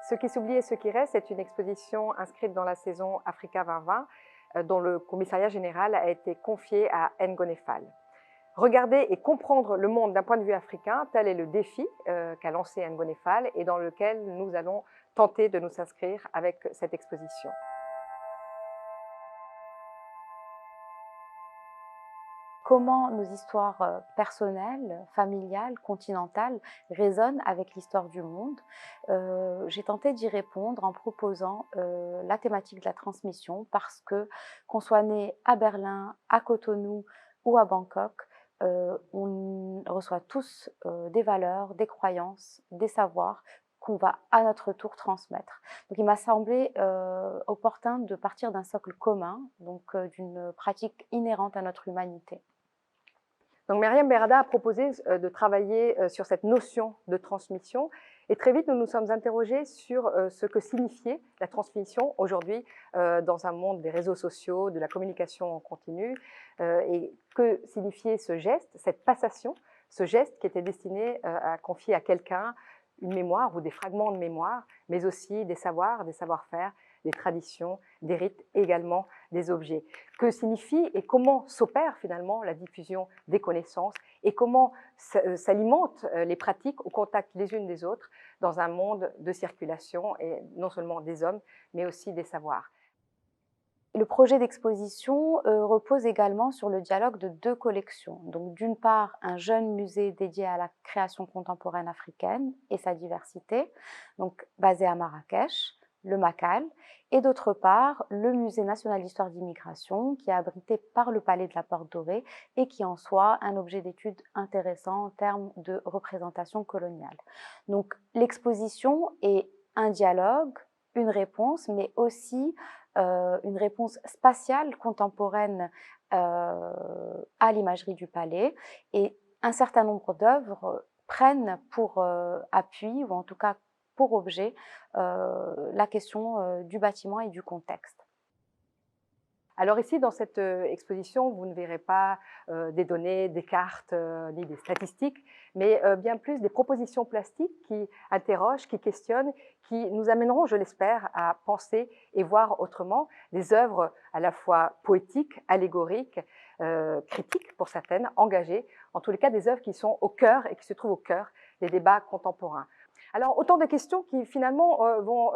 Ce qui s'oublie et ce qui reste est une exposition inscrite dans la saison Africa 2020 dont le commissariat général a été confié à Ngo Fall. Regarder et comprendre le monde d'un point de vue africain, tel est le défi qu'a lancé Ngo Fall et dans lequel nous allons tenter de nous inscrire avec cette exposition. Comment nos histoires personnelles, familiales, continentales résonnent avec l'histoire du monde. J'ai tenté d'y répondre en proposant la thématique de la transmission parce que, qu'on soit né à Berlin, à Cotonou ou à Bangkok, on reçoit tous des valeurs, des croyances, des savoirs qu'on va à notre tour transmettre. Donc il m'a semblé opportun de partir d'un socle commun, donc d'une pratique inhérente à notre humanité. Donc Myriam Berrada a proposé de travailler sur cette notion de transmission et très vite nous nous sommes interrogés sur ce que signifiait la transmission aujourd'hui dans un monde des réseaux sociaux, de la communication en continu et que signifiait ce geste, cette passation, ce geste qui était destiné à confier à quelqu'un une mémoire ou des fragments de mémoire, mais aussi des savoirs, des savoir-faire, des traditions, des rites et également des objets. Que signifie et comment s'opère finalement la diffusion des connaissances et comment s'alimentent les pratiques au contact les unes des autres dans un monde de circulation et non seulement des hommes mais aussi des savoirs. Le projet d'exposition repose également sur le dialogue de deux collections. Donc d'une part, un jeune musée dédié à la création contemporaine africaine et sa diversité, donc basé à Marrakech, le MACAL, et d'autre part, le Musée national d'histoire d'immigration, qui est abrité par le Palais de la Porte Dorée et qui en soi un objet d'étude intéressant en termes de représentation coloniale. Donc l'exposition est un dialogue, une réponse, mais aussi une réponse spatiale contemporaine à l'imagerie du palais, et un certain nombre d'œuvres prennent pour appui, ou en tout cas pour objet, la question du bâtiment et du contexte. Alors ici, dans cette exposition, vous ne verrez pas des données, des cartes, ni des statistiques, mais bien plus des propositions plastiques qui interrogent, qui questionnent, qui nous amèneront, je l'espère, à penser et voir autrement des œuvres à la fois poétiques, allégoriques, critiques pour certaines, engagées, en tous les cas des œuvres qui sont au cœur et qui se trouvent au cœur des débats contemporains. Alors, autant de questions qui finalement vont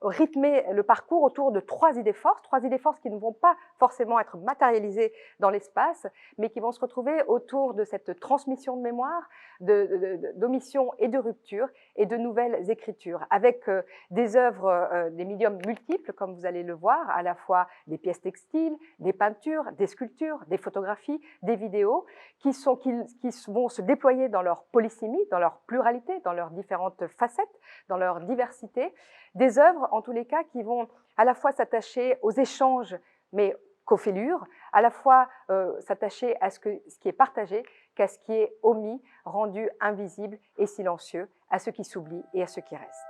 rythmer le parcours autour de trois idées forces qui ne vont pas forcément être matérialisées dans l'espace, mais qui vont se retrouver autour de cette transmission de mémoire, d'omission et de rupture et de nouvelles écritures, avec des œuvres, des médiums multiples, comme vous allez le voir, à la fois des pièces textiles, des peintures, des sculptures, des photographies, des vidéos, qui vont se déployer dans leur polysémie, dans leur pluralité, dans leurs différentes facettes, dans leur diversité, des œuvres en tous les cas qui vont à la fois s'attacher aux échanges mais qu'aux fêlures, à la fois s'attacher à ce qui est partagé qu'à ce qui est omis, rendu invisible et silencieux, à ce qui s'oublie et à ce qui reste.